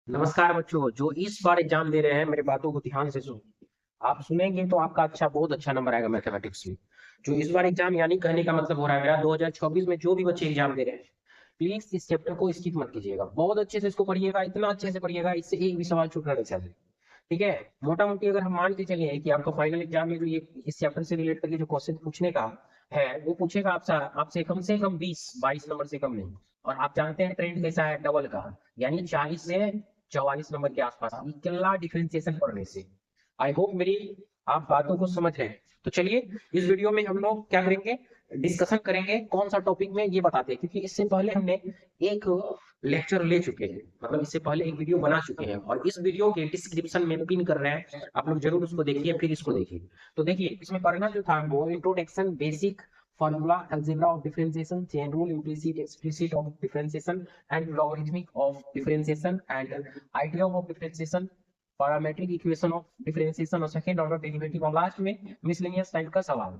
नमस्कार बच्चों, जो इस बार एग्जाम दे रहे हैं मेरे बातों को ध्यान से सुनो। आप सुनेंगे तो आपका बहुत अच्छा नंबर आएगा मैथमेटिक्स में। जो इस बार एग्जाम यानी कहने का मतलब हो रहा है मेरा 2024 में जो भी बच्चे एग्जाम दे रहे हैं, प्लीज इस चैप्टर को स्किप मत कीजिएगा। बहुत अच्छे से इसको पढ़िएगा, इतना अच्छे से पढ़िएगा इससे एक भी सवाल छूटना नहीं चाहिए। ठीक है। मोटा मोटी अगर हम मान के चलिए कि आपका फाइनल एग्जाम में जो ये इस चैप्टर से रिलेट करके जो क्वेश्चन पूछने का है वो पूछेगा आपसे आपसे कम से कम 20-22 नंबर से कम नहीं। और आप जानते हैं ट्रेंड कैसा है, डबल का, यानी 40 से 44 नंबर के आसपास निकलना डिफरेंशिएशन पढ़ने से। आई होप मेरी आप बातों को समझ रहे हैं। तो चलिए इस वीडियो में हम लोग क्या करेंगे, डिस्कशन करेंगे कौन सा टॉपिक में ये बताते हैं, क्योंकि इससे पहले हमने एक लेक्चर ले चुके हैं, मतलब इससे पहले एक वीडियो बना चुके हैं और इस वीडियो के डिस्क्रिप्शन में पिन कर रहे हैं, आप लोग जरूर उसको देखिए फिर इसको देखिए। तो देखिए इसमें पढ़ना जो था वो introduction, basic formula, algebra of differentiation, chain rule, implicit, explicit of differentiation, and logarithmic of differentiation, and idea of differentiation, parametric equation of differentiation और second order derivative और लास्ट में miscellaneous टाइप का सवाल।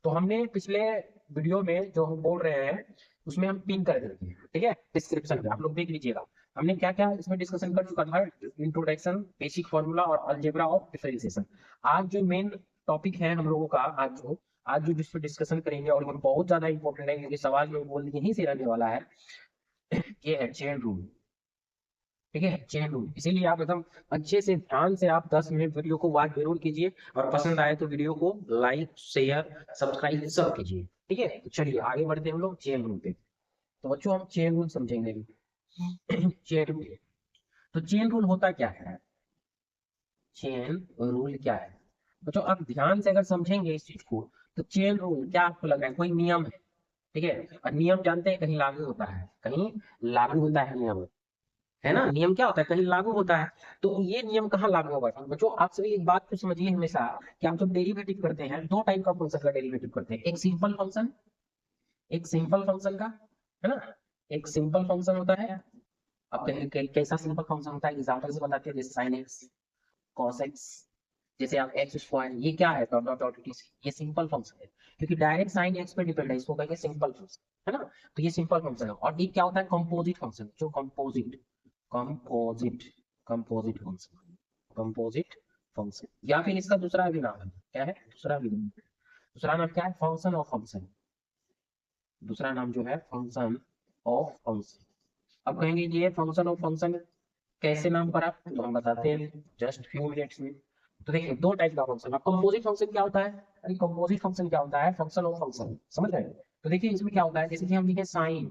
तो हमने पिछले वीडियो में जो हम बोल रहे हैं उसमें हम पिन कर देंगे, ठीक है, डिस्क्रिप्शन में आप लोग देख लीजिएगा। हमने क्या क्या इसमें डिस्कशन कर चुका था, इंट्रोडक्शन, बेसिक फार्मूला और अलजेब्रा ऑफ डिफरेंशिएशन। आज जो मेन टॉपिक है हम लोगों का, आज जो जिस पर डिस्कशन करेंगे और ये बहुत ज्यादा इंपॉर्टेंट है क्योंकि सवाल में बोल यहीं से रहने वाला है, ये है चेन रूल। ठीक है, चेन रूल, इसीलिए आप एकदम अच्छे से ध्यान से आप 10 मिनट वीडियो को वॉच जरूर कीजिए और पसंद आए तो वीडियो को लाइक शेयर सब्सक्राइब सब कीजिए। ठीक है, तो चलिए आगे बढ़ते हैं हम लोग चेन रूल पे। तो बच्चों हम चेन रूल समझेंगे अभी। चेन रूल, तो चेन रूल होता क्या है, चेन रूल क्या है बच्चों, आप ध्यान से अगर समझेंगे इस चीज को तो चेन रूल क्या आपको लगा है, कोई नियम है। ठीक है, और नियम जानते हैं कहीं लागू होता है, कहीं लागू होता है नियम, है ना। नियम क्या होता है, कहीं लागू होता है। तो ये नियम कहाँ लागू होगा बच्चों, आप सभी एक बात को समझिए हमेशा कि आप जब डेरिवेटिव करते हैं दो टाइप का फंक्शन का डेरिवेटिव करते हैं, एक सिंपल फंक्शन, एक सिंपल फंक्शन का, है ना। एक सिंपल फंक्शन होता है, अब कैसा सिंपल फंक्शन होता है एग्जाम्पल से बताते हैं, जैसे साइन एक्स, कॉस एक्स, जैसे आप एक्स स्क्वायर, ये क्या है डॉट डॉट डॉट ये सिंपल फंक्शन है, क्योंकि डायरेक्ट साइन एक्स पे डिपेंड है, इसको कहेंगे सिंपल फंक्शन, है ना। तो ये सिंपल फंक्शन है। और ये क्या होता है, कंपोजिट फंक्शन, जो composite composite composite function, composite function, या फिर इसका दूसरा भी नाम है, क्या है दूसरा भी नाम, दूसरा नाम क्या है, फंक्शन ऑफ फंक्शन, दूसरा नाम जो है फंक्शन ऑफ फंक्शन। अब कहेंगे ये फंक्शन ऑफ फंक्शन कैसे नाम पड़ा, तो हम बताते हैं जस्ट फ्यू मिनट्स में। तो देखिए दो टाइप का फंक्शन, अब कंपोजिट फंक्शन क्या होता है, अरे कंपोजिट फंक्शन क्या होता है, फंक्शन ऑफ फंक्शन, समझ रहे हैं। तो देखिए इसमें क्या होता है, जैसे कि हम लिखे साइन,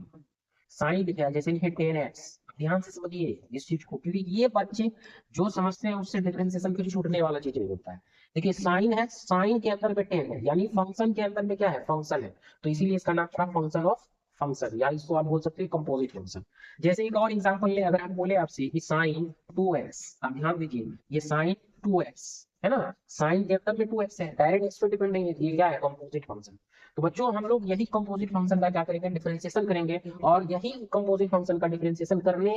साइन लिखा है, जैसे लिखे 10x, ध्यान से समझिए इस चीज को, क्योंकि ये बच्चे जो समझते हैं उससे डिफरेंशिएशन फिर छूटने वाला चीज नहीं होता है। देखिए साइन है, साइन के अंदर में 10 है, यानी फंक्शन के अंदर में क्या है, फंक्शन है, तो इसीलिए इसका नाम पड़ा फंक्शन ऑफ फंक्शन, या इसको आप बोल सकते हैं कंपोजिट फंक्शन। जैसे एक और एग्जांपल ले, अगर हम बोले आपसे कि साइन 2x, आप ध्यान दीजिए ये साइन 2x है ना, साइन के अंदर में 2x है, डायरेक्ट एक्स पे डिपेंड नहीं है, ये क्या है कंपोजिट फंक्शन। तो बच्चों हम लोग यही कंपोजिट फंक्शन का क्या करेंगे, डिफरेंशिएशन करेंगे, और यही कंपोजिट फंक्शन का डिफरेंशिएशन करने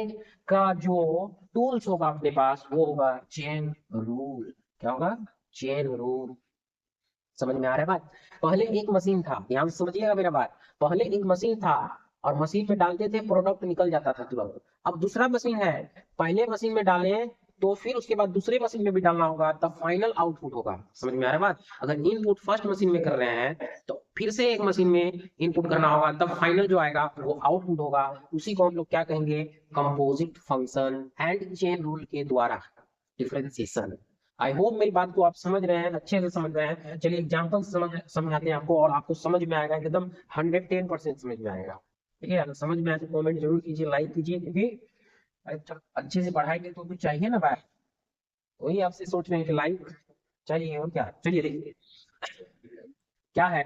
का जो टूल्स होगा अपने पास वो होगा चेन रूल। क्या होगा, चेन रूल। समझ में आ रहा है बात। पहले एक मशीन था, ध्यान से समझिएगा मेरा बात, पहले एक मशीन था और मशीन में डालते थे प्रोडक्ट निकल जाता था तुरंत। अब दूसरा मशीन है, पहले मशीन में डालें तो फिर उसके बाद दूसरे मशीन में भी डालना होगा, तब फाइनल आउटपुट होगा। समझ में आ रहा है बात। अगर इनपुट फर्स्ट मशीन में कर रहे हैं तो फिर से एक मशीन में इनपुट करना होगा, तब फाइनल जो आएगा वो आउटपुट होगा। उसी को हम लोग क्या कहेंगे, composite function and chain rule के द्वारा डिफरेंशिएशन। आई होप मेरी बात को आप समझ रहे हैं, अच्छे से समझ रहे हैं। चलिए एग्जाम्पल समझाते हैं आपको, और आपको समझ में आएगा एकदम 110% समझ में आएगा। ठीक है, अगर समझ में आए तो कमेंट जरूर कीजिए, लाइक कीजिए, क्योंकि अच्छे से पढ़ाएंगे तो कुछ चाहिए ना भाई, वही आपसे सोच रहे हैं कि लाइक चाहिए और क्या। चलिए देखिए क्या है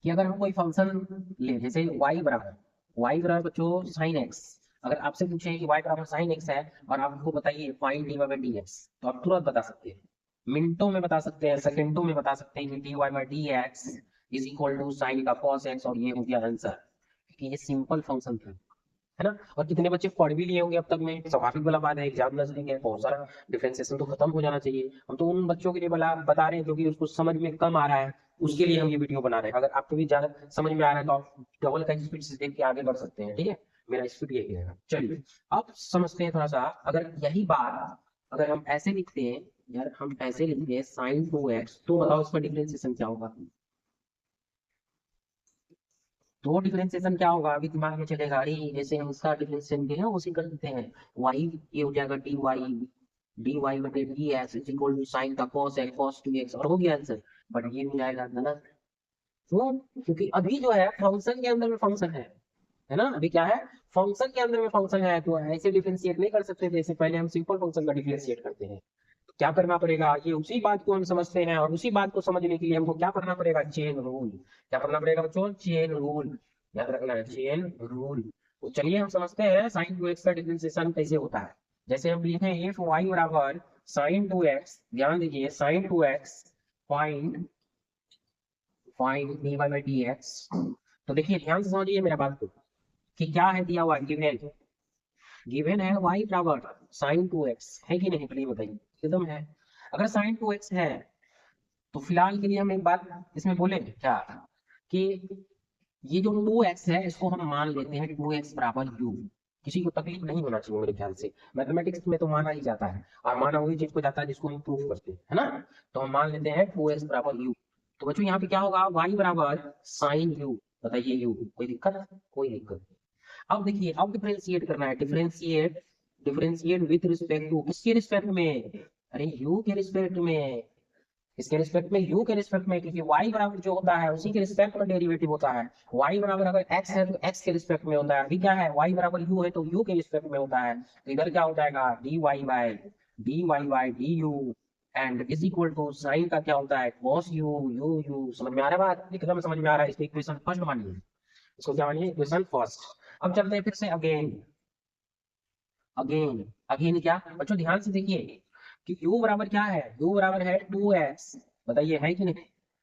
कि अगर हम कोई फंक्शन ले, जैसे y बराबर बच्चों साइन एक्स, अगर आपसे पूछे कि y बराबर साइन एक्स है और आपको बताइए find dy by d x, तो आप तुरंत बता सकते हैं, मिनटों में बता सकते हैं, सेकंडों में बता सकते हैं कि dy by d x is equal to sine का cos x, और ये हो गया आंसर, क्योंकि ये सिंपल फंक्शन था, है ना। और कितने बच्चे पढ़ भी लिए होंगे अब तक में, स्वाभाविक वाला बात है, एग्जाम नजदीक है, बहुत सारा डिफरेंशिएशन तो खत्म हो जाना चाहिए। हम तो उन बच्चों के लिए बता रहे हैं क्योंकि उसको समझ में कम आ रहा है, उसके लिए हम ये वीडियो बना रहे हैं। अगर आपको भी ज्यादा समझ में आ रहा है तो आप डबल का स्पीड से देख के आगे बढ़ सकते हैं, ठीक है। मेरा स्पीड यही रहेगा। चलिए अब समझते हैं थोड़ा सा, अगर यही बात अगर हम ऐसे लिखते हैं, यार हम ऐसे लिखते हैं साइन 2x, तो बताओ इसका डिफरेंशिएशन क्या होगा? तो डिफरेंशिएशन क्या होगा अभी दिमाग में चलेगा, अरे जैसे हम इसका डिफरेंशिएशन के हैं उसी कर देते हैं, y ये हो जाएगा dy बटे dx is equal to sine का cos x cos 2x, और हो गया आंसर। बट ये हो जाएगा गलत। क्यों? क्योंकि अभी जो है फंक्शन के अंदर में फंक्शन है ना, अभी क्या है, फंक्शन के अंदर में फंक्शन है, तो ऐसे डिफरेंशिएट नहीं कर सकते जैसे पहले हम सिंपल फंक्शन का डिफरेंशिएट करते हैं। तो क्या करना पड़ेगा, ये उसी बात को हम समझते हैं, और उसी बात को समझने के लिए हमको क्या करना पड़ेगा, चेन रूल। क्या करना पड़ेगा बच्चों? चेन रूल, याद रखना है चेन रूल। तो चलिए हम समझते हैं साइन 2x का डिफरेंशिएशन कैसे होता है। जैसे हम लिखे इफ y बराबर साइन 2x, ध्यान दीजिए sine 2x, find find dy by dx। तो देखिए ध्यान से समझिए मेरा बात को, कि क्या है दिया हुआ, गिवन है y बराबर साइन 2x, है कि नहीं, प्लीज बताइए। एकदम है। अगर साइन 2x है तो फिलहाल के लिए हम एक बात इसमें बोले क्या, कि ये जो 2x है इसको हम मान लेते हैं 2x बराबर u। किसी को तकलीफ नहीं होना चाहिए मेरे ख्याल से, मैथमेटिक्स में तो माना ही जाता है, और माना वही चीज को जाता है जिसको हम प्रूव करते हैं, है ना। तो हम मान लेते हैं 2x बराबर u। तो बच्चों यहाँ पे क्या होगा, y बराबर साइन u, बताइए u, कोई दिक्कत? कोई दिक्कत नहीं। अब देखिए अब डिफरेंशिएट करना है, differentiate differentiate with respect to, किसके रिस्पेक्ट में, अरे u के रिस्पेक्ट में, इसके रिस्पेक्ट में, u के रिस्पेक्ट में, क्योंकि y बराबर जो होता है उसी के रिस्पेक्ट में डेरिवेटिव होता है। y बराबर अगर x है तो x के रिस्पेक्ट में होता है, अभी क्या है y बराबर u है तो u के रिस्पेक्ट में होता है, तो इधर क्या हो जाएगा dy by du, and is equal to sine का क्या होता है cos u। समझ में आ रहा है बात? एकदम समझ में आ रहा है। इसको इक्वेशन फर्स्ट मानिए, इसको क्या मानिए, इक्वेशन फर्स्ट। अब चलते हैं फिर से अगेन अगेन अगेन, क्या बच्चों ध्यान से देखिए कि u बराबर क्या है, u बराबर है 2x, बताइए है कि नहीं?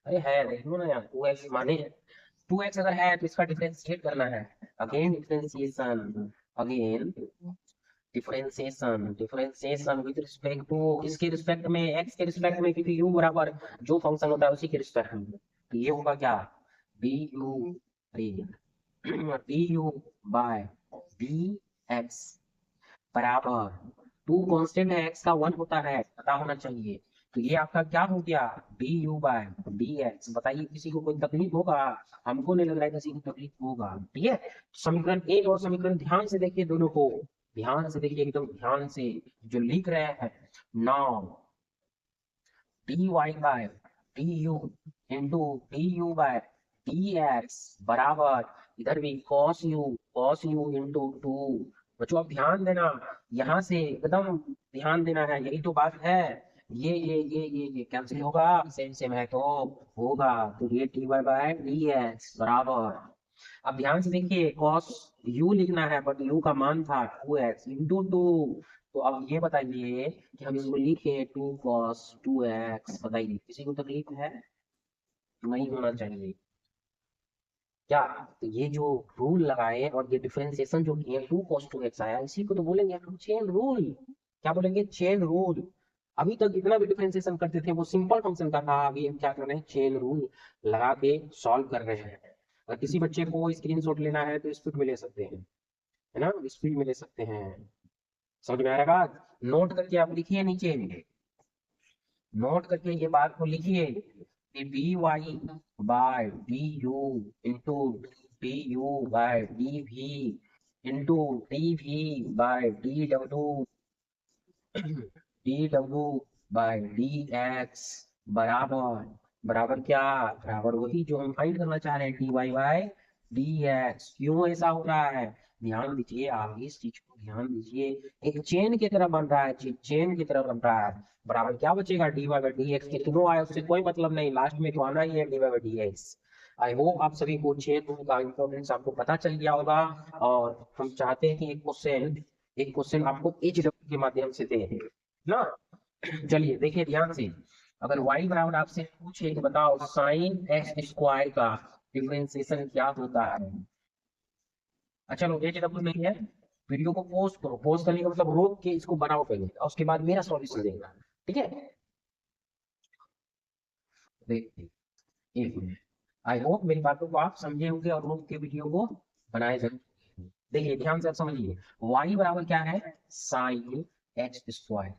अरे है, देख लो ना यार 2x माने, 2x अगर है तो इसका डिफरेंशिएट करना है, again differentiation, again differentiation with respect to, किसके रिस्पेक्ट में, x के रिस्पेक्ट में, क्योंकि u बराबर जो फंक्शन होता है उसी के रिस्पेक्ट में, तो ये होगा क्या, du du बाय dx बराबर, टू कांस्टेंट है, x का 1 होता है, पता होना चाहिए। तो ये आपका क्या हो गया, du बाय dx। बताइए किसी को कोई तकलीफ होगा? हमको नहीं लग रहा है किसी को तकलीफ होगा, ठीक है। समीकरण एक और समीकरण ध्यान से देखिए, दोनों को ध्यान से देखिए, एकदम ध्यान से जो लिख रहे हैं। Now dy by du into du by dx बराबर, इधर भी cos u इंटू 2। बच्चों अब ध्यान देना, यहाँ से एकदम ध्यान देना है, यही तो बात है। ये कैंसिल होगा, सेम सेम है तो होगा, तो ये dy बाय dx बराबर, अब ध्यान से देखिए cos u लिखना है, बट u का मान था 2x इंटू 2। तो अब ये बताइए कि हम इसको लिखे 2 cos 2x, बताइए किसी को तकलीफ है? नहीं होना चाहिए क्या? तो ये जो रूल लगाए और ये डिफरेंशिएशन जो किए 2 cos 2x आया, इसी को तो बोलेंगे हम चेन रूल। क्या बोलेंगे? Chain rule. अभी तक जितना भी डिफरेंशिएशन करते थे वो सिंपल फंक्शन का था, अभी हम क्या कर रहे हैं, चेन रूल लगा के सॉल्व कर रहे हैं। अगर किसी बच्चे को स्क्रीनशॉट लेना है तो स्पीड में ले सकते हैं, है ना, स्पीड में ले सकते हैं। समझ में आएगा? नोट करके आप लिखिए नीचे, नोट करके ये बात को लिखिए कि d y by d u into d u by d v into d v by d डब्ल्यू बाय डी एक्स बराबर, बराबर क्या, बराबर वही जो हम फाइंड करना चाह रहे हैं, d y by d x. क्यों ऐसा हो रहा है, ध्यान दीजिए, आप इस चीज को ध्यान दीजिए, एक चेन की तरह बन रहा है, चेन की तरह बन रहा है। बराबर क्या बचेगा, d y by d x, कितनों आए उससे कोई मतलब नहीं, लास्ट में तो आना ही है d y by d x. I hope आप सभी को चेन रूल का इंपॉर्टेंस आपको पता चल गया होगा, और हम चाहते हैं कि एक क्वेश्चन आपको एच डब्ल्यू के माध्यम से दे ना। चलिए देखिए ध्यान से, अगर y बराबर आपसे पूछे कि बताओ साइन एक्स स्क्वायर का डिफरेंशिएशन क्या होता है, अच्छा लो एच डब्ल्यू नहीं है, वीडियो को पॉज करो, पॉज करने का मतलब रोक के इसको बनाओ पहले, और उसके बाद मेरा सॉल्यूशन देगा, ठीक है। देखिए एक मिनट, आई होप मेरी बातों को आप समझे होंगे और रोक के वीडियो को बनाए जरूर। देखिए ध्यान से आप समझिए, y बराबर क्या है, साइन एक्स स्क्वायर।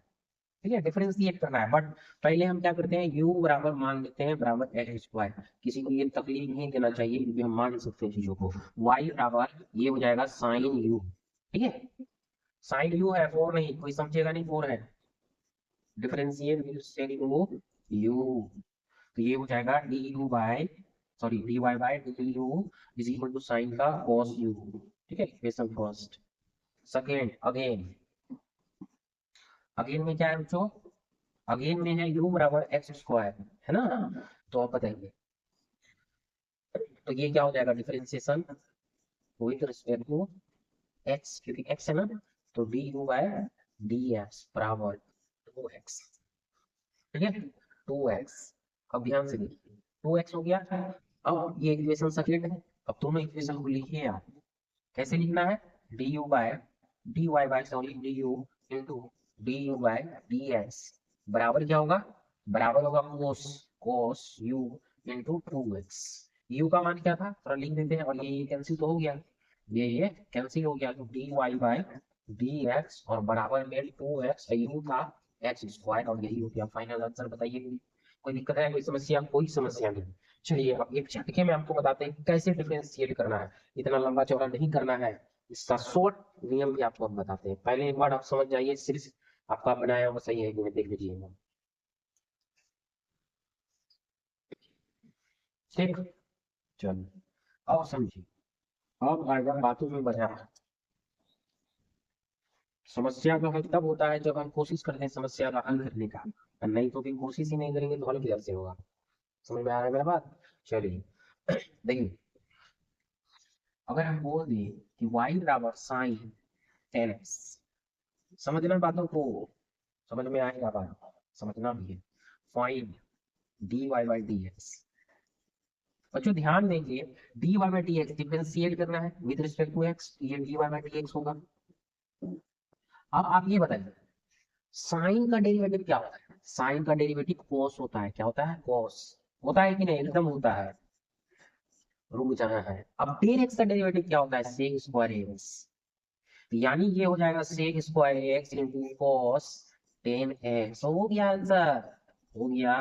ठीक है, डिफरेंशिएट करना है, बट पहले हम क्या करते हैं, u बराबर मान लेते हैं बराबर एक्स स्क्वायर। किसी को ये तकलीफ नहीं देना चाहिए, क्योंकि हम मान सकते हैं चीजों को। y बराबर ये हो जाएगा साइन u। ठीक है, साइन u है, 4 नहीं, कोई समझेगा नहीं, 4 है। Differentiate will sec to u, तो ये हो जाएगा d u by, sorry d y by d u is equal to sine का कॉस यू। ठीक है, equation first. Second, again again में क्या है बच्चों, अगेन में है u बराबर एक्स स्क्वायर, है ना। तो आप बताइए, तो ये क्या हो जाएगा, differentiation with respect to x, क्योंकि x है ना, तो d u by d x बराबर 2x। ठीक है, 2x। अब ध्यान से देखिए, 2x हो गया। अब ये इक्वेशन सेकंड है, अब दोनों इक्वेशन को लिखिए आप। कैसे लिखना है, d u by d y by sorry d u into d u by d x बराबर क्या होगा, बराबर होगा cos cos u into 2x। U का मान क्या था, थोड़ा लिख देते हैं, और ये कैंसिल तो हो गया, ये कैंसिल हो गया, तो d y by d x और बराबर में 2x, यू था एक्स स्क्वायर, और यही हो गया फाइनल आंसर। बताइए कोई दिक्कत है, कोई समस्या, कोई समस्या नहीं। चलिए अब एक झटके में आपको बताते हैं कैसे डिफरेंशिएट करना है, इतना लंबा चौड़ा नहीं करना है, इसका शॉर्ट नियम भी आपको हम बताते हैं। पहले एक बार आप समझ जाइए, सिर्फ आपका बनाया हुआ सही है कि नहीं, देख लीजिएगा। ठीक, चलो अब समझिए, अब आएगा बातों में बजा। समस्या का हल तब होता है जब हम कोशिश करते हैं समस्या का हल करने का, और नहीं तो भी कोशिश ही नहीं करेंगे तो हल किधर से होगा। समझ में आ रहा है मेरा बात। चलिए देखिए, अगर हम बोल दें कि y बराबर साइन 10x, समझना बातों को, समझ में आएगा बात, समझना भी है। Find dy by dx। बच्चों ध्यान देंगे, dy बाई dx डिफरेंशिएट करना है विद रिस्पेक्ट टू x, ये dy बाई dx होगा। अब आप ये बताइए, साइन का डेरिवेटिव क्या होता है, साइन का डेरिवेटिव cos होता है। क्या होता है, cos होता है कि नहीं, एकदम होता है, रुक जाना है। अब 10x का डेरिवेटिव क्या होता है, सेक स्क्वायर एक्स, यानी ये हो जाएगा sec square x into cos 10x। हो गया आंसर, हो गया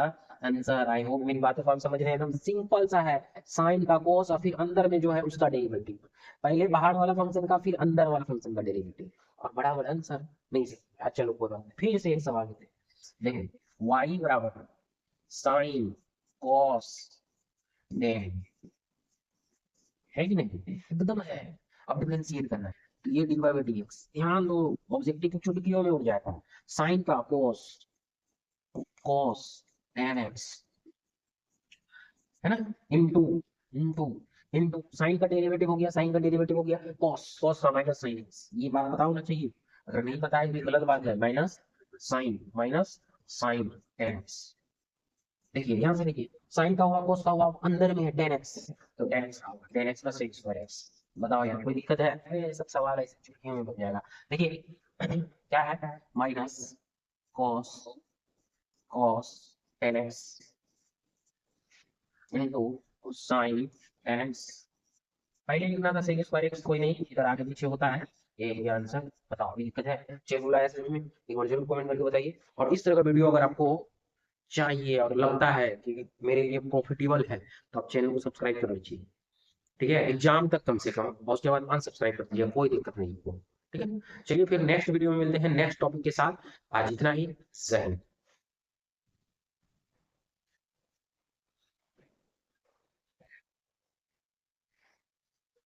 आंसर। आई होप मेरी बातों को आप समझ रहे हैं, एकदम सिंपल सा है। साइन का कॉस और फिर अंदर में जो है उसका डेरिवेटिव, पहले बाहर वाला फंक्शन का फिर अंदर वाला फंक्शन का डेरिवेटिव, और बराबर आंसर। नहीं सर चलो कोई बात नहीं, फिर से एक सवाल लेते हैं। देखिए y बराबर साइन कॉस 10 है कि नहीं, एकदम है। अब डिफरेंशिएट करना है, तो ये dy बाई dx, ध्यान दो ऑब्जेक्टिव की चुटकियों में उड़ जाएगा। साइन का cos cos tan x, है ना, इनटू इनटू इनटू साइन का डेरिवेटिव हो गया, साइन का डेरिवेटिव हो गया cos cos का माइनस साइन x। ये बात पता होना चाहिए, अगर नहीं पता है ये गलत बात है। Minus sine tan x। देखिए ध्यान से देखिए, साइन का हुआ cos का हुआ, अंदर में है tan x, तो tan x का होगा tan x plus x square x। बताओ यार कोई दिक्कत है, अरे सब सवाल ऐसे चुटकियों में बन जाएगा। देखिए क्या है, minus cos cos tan x into sine tan x। पहले लिखना था sec स्क्वायर x, कोई नहीं, इधर आगे पीछे होता है। ये आंसर। बताओ कोई दिक्कत है, चेक बोला है समझ में, एक बार जरूर कमेंट करके बताइए। और इस तरह का वीडियो अगर आपको चाहिए और लगता है कि मेरे लिए प्रॉफिटेबल है, तो आप चैनल को सब्सक्राइब कर लीजिए। ठीक है, एग्जाम तक कम से कम, और उसके बाद अनसब्सक्राइब कर दीजिए, कोई दिक्कत नहीं है। ठीक है, चलिए फिर नेक्स्ट वीडियो में मिलते हैं नेक्स्ट टॉपिक के साथ। आज इतना ही, जय हिंद।